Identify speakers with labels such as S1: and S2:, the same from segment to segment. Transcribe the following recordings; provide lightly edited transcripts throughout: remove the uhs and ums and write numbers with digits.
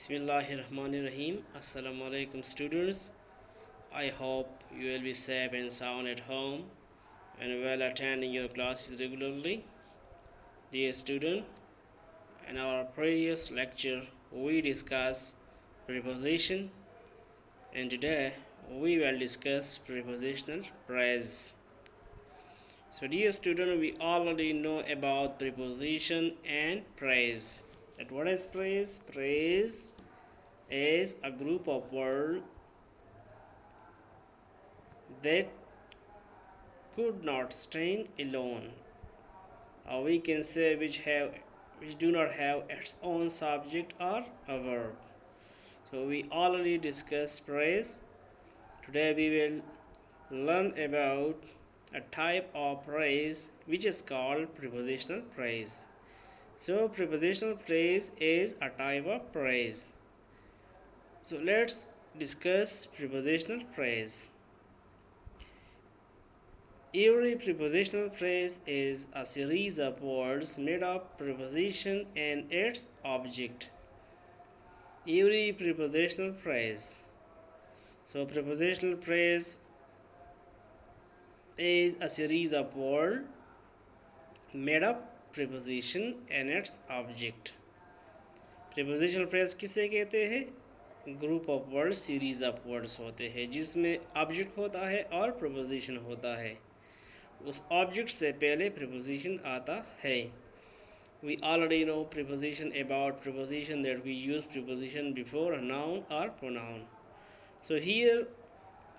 S1: Bismillahirrahmanirrahim. Assalamu alaikum students. I hope you will be safe and sound at home and well attending your classes regularly. Dear student, in our previous lecture we discussed preposition, and today we will discuss prepositional phrase. So dear student, we already know about preposition and phrase. And what is phrase? Phrase is a group of words that could not stand alone, or we can say which do not have its own subject or a verb. So we already discussed phrase. Today we will learn about a type of phrase which is called prepositional phrase. So prepositional phrase is a type of phrase. So let's discuss prepositional phrase. Every prepositional phrase is a series of words made of preposition and its object. Every prepositional phrase. So prepositional phrase is a series of words made of preposition and its object. prepositional phrase किसे कहते हैं? Group of word, series of words होते हैं जिसमें object होता है और preposition होता है. उस ऑब्जेक्ट से पहले preposition आता है. We already know preposition about preposition that we use preposition before a noun or pronoun. So here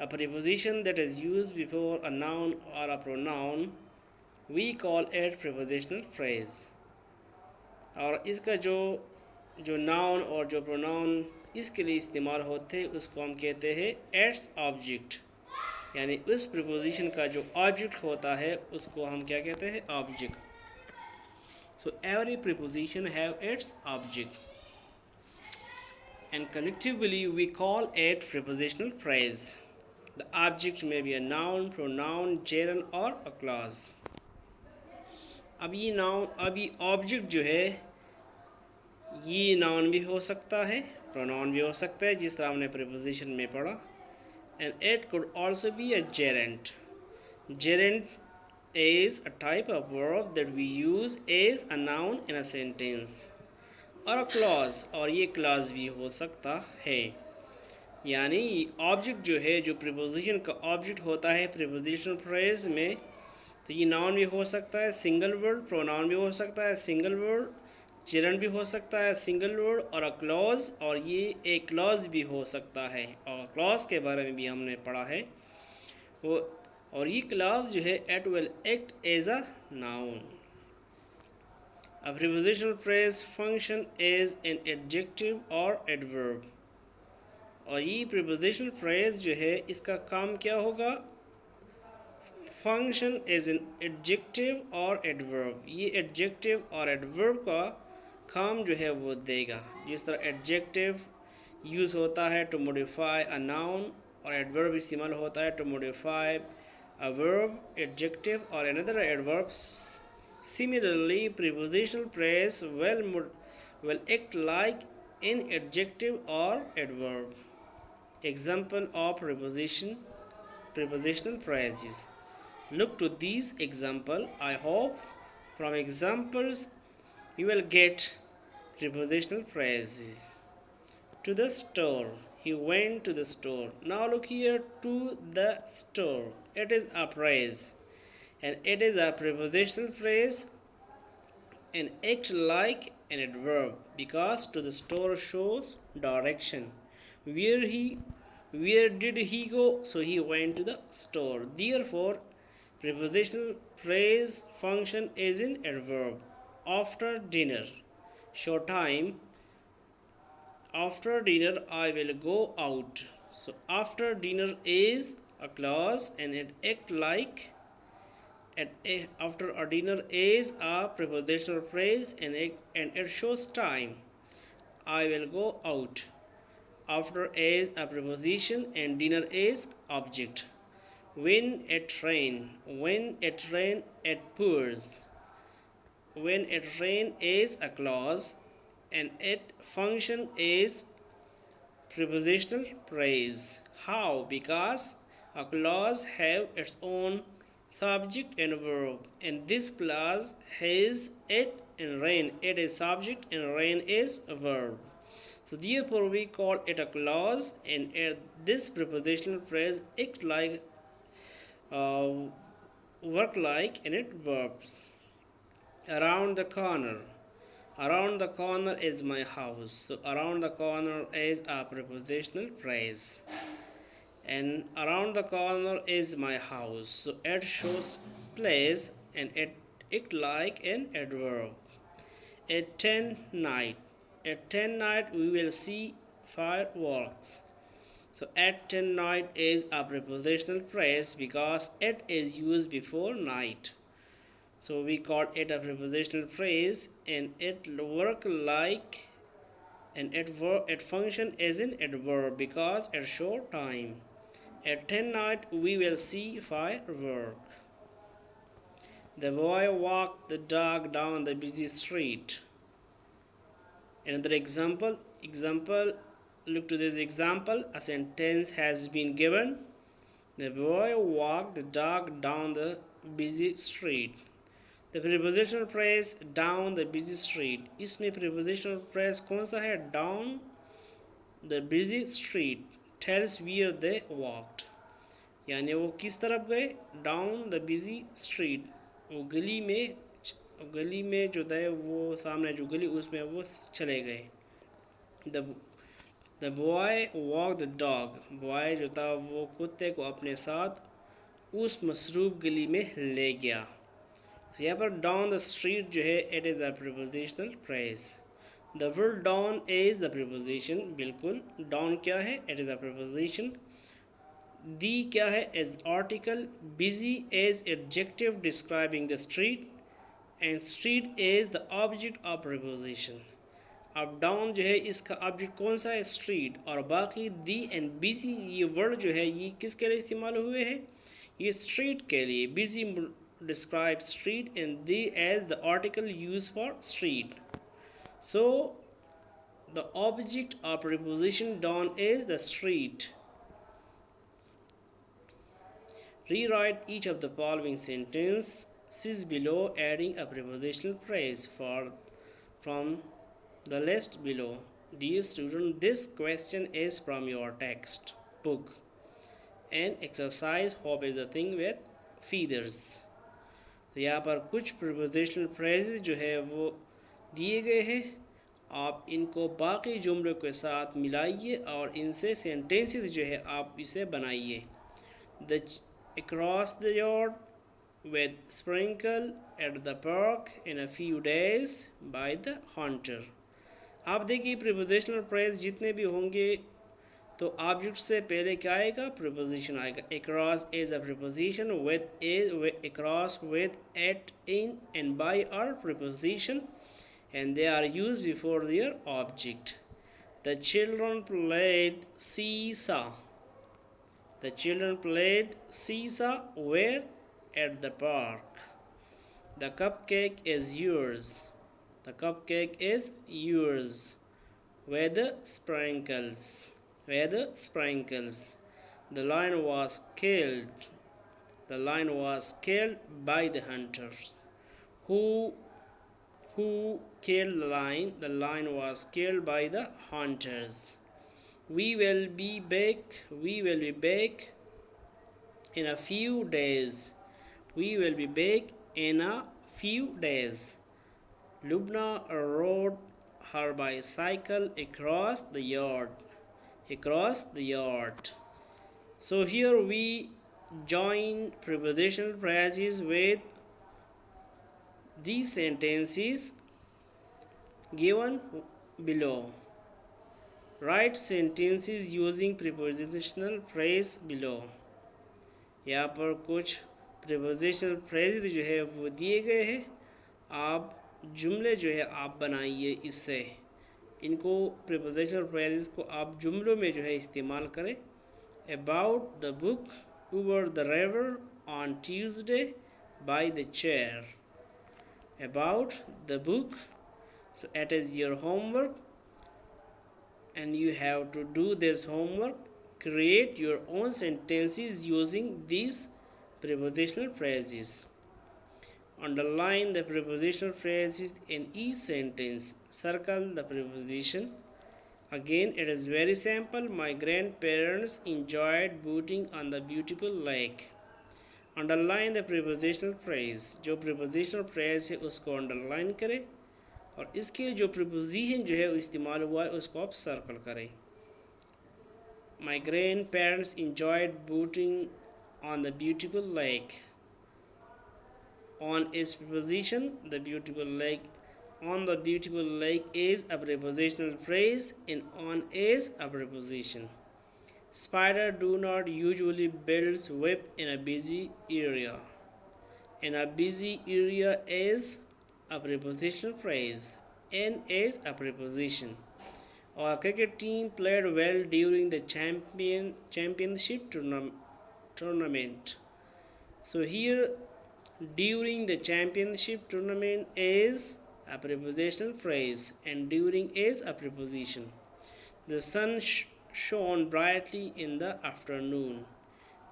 S1: a preposition that is used before a noun or a pronoun we call it prepositional phrase. और इसका जो noun और जो pronoun इसके लिए इस्तेमाल होते हैं उसको हम कहते हैं एट्स ऑब्जेक्ट, यानी उस प्रीपोजिशन का जो ऑब्जेक्ट होता है उसको हम क्या कहते हैं? Object. So every preposition have its object and collectively we call it prepositional phrase. The object may be a noun, pronoun, gerund or a clause. अब ये ऑब्जेक्ट जो है ये नाउन भी हो सकता है, प्रोनाउन भी हो सकता है जिस तरह हमने प्रीपोजिशन में पढ़ा. And it could also be a Geraint. Geraint is a type of verb that we use as a noun in a sentence, और a clause, और ये clause भी हो सकता है. यानी ऑब्जेक्ट जो है, जो प्रीपोजिशन का ऑब्जेक्ट होता है प्रीपोजिशनल फ्रेज में, तो ये नाउन भी हो सकता है सिंगल वर्ड, प्रोनाउन भी हो सकता है सिंगल वर्ड, चिरन भी हो सकता है सिंगल वर्ड, और अ क्लॉज, और ये एक क्लॉज भी हो सकता है. और क्लॉज के बारे में भी हमने पढ़ा है वो, और ये क्लॉज जो है it will act as a noun. A prepositional phrase function is an adjective or adverb. और ये prepositional phrase जो है इसका काम क्या होगा? Function is an adjective or adverb. ये adjective और adverb का काम जो है वो देगा. जिस तरह adjective यूज़ होता है to modify a noun, और adverb इस्तेमाल होता है to modify a verb, adjective or another adverb. Similarly, prepositional phrase will act like an adjective or adverb. Example of prepositional phrases. Look to these example. I hope from examples you will get prepositional phrases. To the store. He went to the store. Now look here, to the store. It is a phrase, and it is a prepositional phrase and act like an adverb because to the store shows direction. Where did he go? So he went to the store. Therefore prepositional phrase function is an adverb. After dinner. Show time. After dinner I will go out. So after dinner is a clause and it act like after a dinner is a prepositional phrase and it shows time. I will go out. After is a preposition and dinner is object. When it rain it pours. When it rain is a clause and it function is prepositional phrase. How? Because a clause have its own subject and verb, and this clause has it and rain. It is subject and rain is a verb. So therefore we call it a clause, and this prepositional phrase act like uh, work like and it verbs. Around the corner. Around the corner is my house. So around the corner is a prepositional phrase. And around the corner is my house. So it shows place and it like an adverb. At 10 night. At 10 night we will see fireworks. So at 10 night is a prepositional phrase because it is used before night. So we call it a prepositional phrase, and it work like and it function as an adverb because it show time. At 10 night we will see firework. The boy walked the dog down the busy street. Another example. Look to this example. A sentence has been given. The boy walked the dog down the busy street. The prepositional phrase down the busy street. इसमें prepositional phrase कौन सा है? Down the busy street tells where they walked. यानी वो किस तरफ गए? Down the busy street. वो गली में जो है वो सामने जो गली उसमें वो चले गए. The boy walked the dog. Boy जो था वो कुत्ते को अपने साथ उस मसरूफ गली में ले गया. तो यहाँ पर down the street जो है it is a prepositional phrase. The word down is the preposition. बिल्कुल down क्या है? It is a preposition. The क्या है? As article. Busy is adjective describing the street, and street is the object of preposition. अब down जो है इसका object कौन सा है? Street. और बाकी the and busy ये वर्ड जो है ये किसके लिए इस्तेमाल हुए हैं? ये street के लिए. Busy describes street and the as the article used for street. So the object of preposition down is the street. Rewrite each of the following sentences below, adding a prepositional phrase from the list below. Dear student, this question is from your textbook. An exercise. Hope is the thing with feathers. तो यहाँ पर कुछ prepositional phrases जो है वो दिए गए हैं. आप इनको बाकी जुमलों के साथ मिलाइए और इनसे sentences जो है आप इसे बनाइए. The across the yard with sprinkle at the park in a few days by the hunter. आप देखिए prepositional phrase जितने भी होंगे तो ऑब्जेक्ट से पहले क्या आएगा? प्रीपोजिशन आएगा. across is a preposition, with is across, with, at, in and by are preposition, and they are used before their object. The children played seesaw. The children played seesaw where? At the park. The cupcake is yours. The cupcake is yours. Where the sprinkles. Where the sprinkles. The lion was killed. The lion was killed by the hunters. Who killed the lion? The lion was killed by the hunters. We will be back. We will be back in a few days. We will be back in a few days. Lubna rode her bicycle across the yard. Across the yard. So here we join prepositional phrases with these sentences given below. Write sentences using prepositional phrase below. यहाँ पर कुछ prepositional phrases जो है वो दिए गए हैं. आप जुमले जो है आप बनाइए इससे. इनको prepositional phrases को आप जुमलों में जो है इस्तेमाल करें. About the book, over the river on Tuesday by the chair. About the book. So it is your homework. and you have to do this homework. Create your own sentences using these prepositional phrases. Underline the prepositional phrases in each sentence. Circle the preposition. Again, it is very simple. My grandparents enjoyed boating on the beautiful lake. Underline the prepositional phrase. जो prepositional phrase है उसको underline करें और इसके जो preposition जो है इस्तेमाल हुआ है उसको आप सर्कल करें. My grand parents enjoyed boating on the beautiful lake. On is preposition. The beautiful lake. On the beautiful lake is a prepositional phrase and on is a preposition. Spider do not usually build web in a busy area. In a busy area is a prepositional phrase. In is a preposition. Our cricket team played well during the championship tournament. So here during the championship tournament is a prepositional phrase and during is a preposition. The sun shone brightly in the afternoon.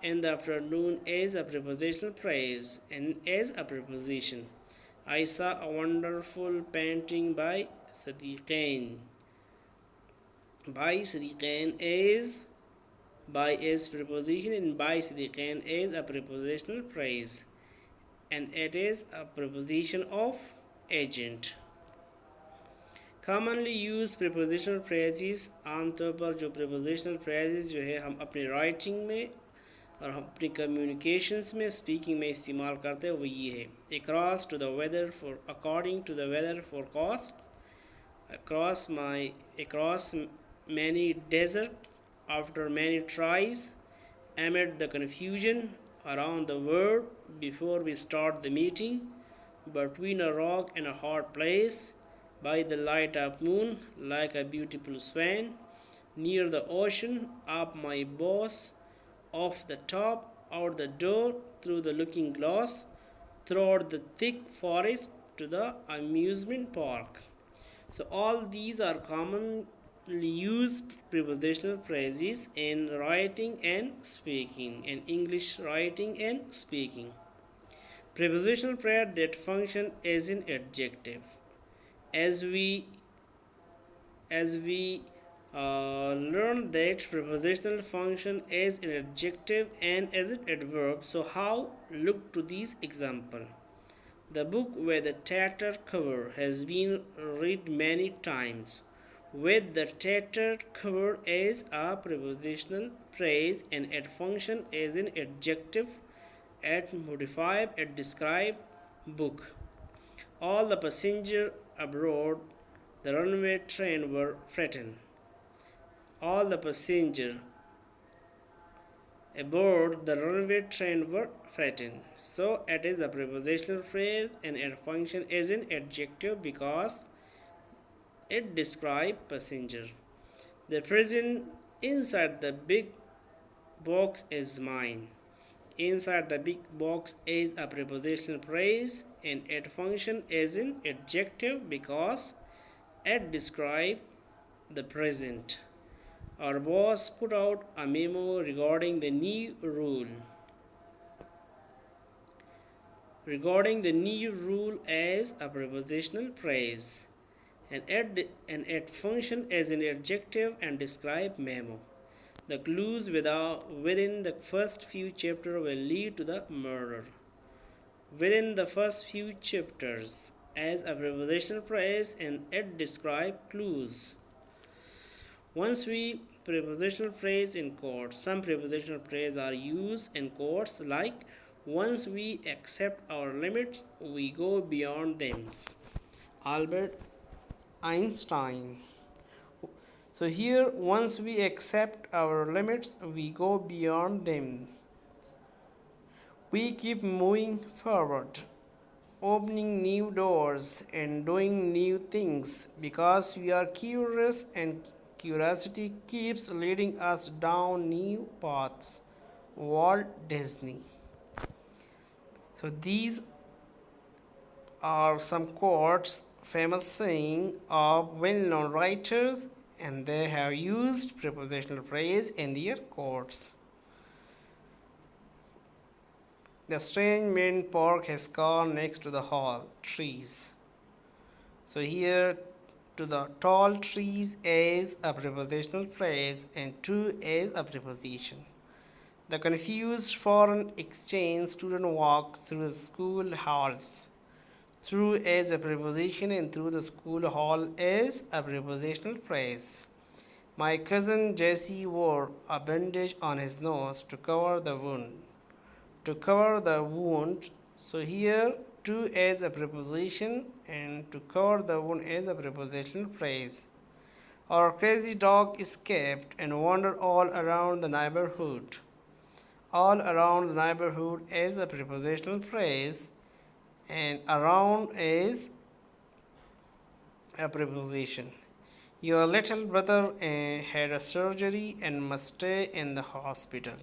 S1: In the afternoon is a prepositional phrase and is a preposition. I saw a wonderful painting by Sadiqain. By Sadiqain is preposition and by Sadiqain is a prepositional phrase and it is a preposition of agent. Commonly used prepositional phrases. आमतौर पर जो prepositional phrases जो है हम अपने writing में और हम अपनी कम्युनिकेशंस में स्पीकिंग में इस्तेमाल करते हैं वो ये है. Across to the weather for according to the weather forecast. Across many deserts after many tries. Amid the confusion around the world before we start the meeting. Between a rock and a hard place. By the light of moon like a beautiful swan. Near the ocean up my boss. Off the top out the door through the looking glass. Through the thick forest to the amusement park. So all these are commonly used prepositional phrases in writing and speaking, in English writing and speaking. Prepositional phrase that function as an adjective. As we learned that prepositional function as an adjective and as an adverb. So how? Look to these example. The book with the tattered cover has been read many times. With the tattered cover is a prepositional phrase and at function as an adjective, at modify, at describe book. All the passengers aboard the runaway train were frightened. All the passengers aboard the runaway train were frightened. So it is a prepositional phrase and its function is an adjective because it describes passenger. The present inside the big box is mine. Inside the big box is a prepositional phrase and its function is an adjective because it describes the present. Our boss put out a memo regarding the new rule. Regarding the new rule as a prepositional phrase and its function as an adjective and describe memo. The clues within the first few chapters will lead to the murder. Within the first few chapters as a prepositional phrase and it describes clues. Once we prepositional phrase in quotes. Some prepositional phrases are used in quotes like once we accept our limits, we go beyond them. Albert Einstein. So here, once we accept our limits, we go beyond them. We keep moving forward, opening new doors and doing new things because we are curious and curiosity keeps leading us down new paths. Walt Disney. So these are some quotes, famous saying of well-known writers and they have used prepositional phrase in their quotes. The strange man parked his car next to the tall trees. So here, to the tall trees is a prepositional phrase and to is a preposition. The confused foreign exchange student walked through the school halls. Through is a preposition and through the school hall is a prepositional phrase. My cousin Jesse wore a bandage on his nose to cover the wound. To cover the wound, so here to is a preposition and to cover the wound is a prepositional phrase. Our crazy dog escaped and wandered all around the neighborhood. All around the neighborhood is a prepositional phrase and around is a preposition. Your little brother had a surgery and must stay in the hospital.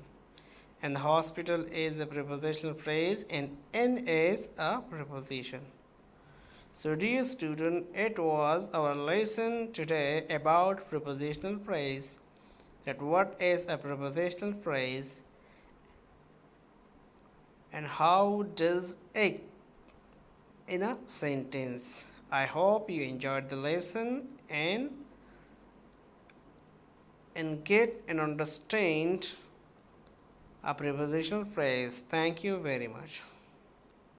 S1: And the hospital is a prepositional phrase and in is a preposition. So dear student, it was our lesson today about prepositional phrase. That what is a prepositional phrase and how does it in a sentence. I hope you enjoyed the lesson and get and understand a prepositional phrase. Thank you very much.